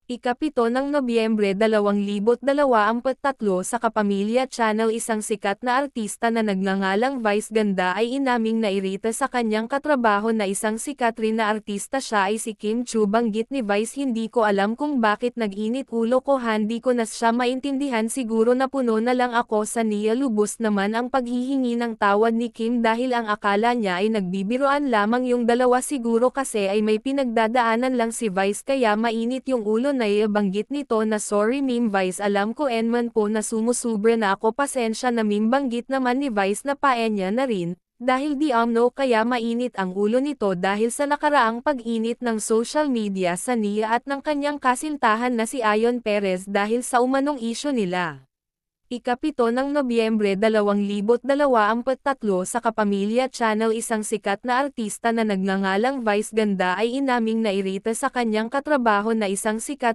Ika-7 ng Nobyembre 2023 sa Kapamilya Channel, isang sikat na artista na nagngangalang Vice Ganda ay inaming nairita sa kanyang katrabaho na isang sikat rin na artista siya ay si Kim Chiu. Banggit ni Vice, "Hindi ko alam kung bakit nag-init ulo ko, hindi ko na siya maintindihan, siguro napuno na lang ako sa niya." Lubos naman ang paghihingi ng tawad ni Kim dahil ang akala niya ay nagbibiroan lamang yung dalawa, siguro kasi ay may pinagdadaanan lang si Vice kaya mainit yung ulo na banggit nito na, "Sorry meme Vice, alam ko enman po na sumusobra na ako, pasensya na meme." Banggit naman ni Vice na paenya na rin, dahil di umno kaya mainit ang ulo nito dahil sa nakaraang pag-init ng social media sa niya at ng kanyang kasintahan na si Ayon Perez dahil sa umanong isyu nila. Ika-7 ng Nobyembre 2023 sa Kapamilya Channel, isang sikat na artista na nagngangalang Vice Ganda ay inaming nairita sa kanyang katrabaho na isang sikat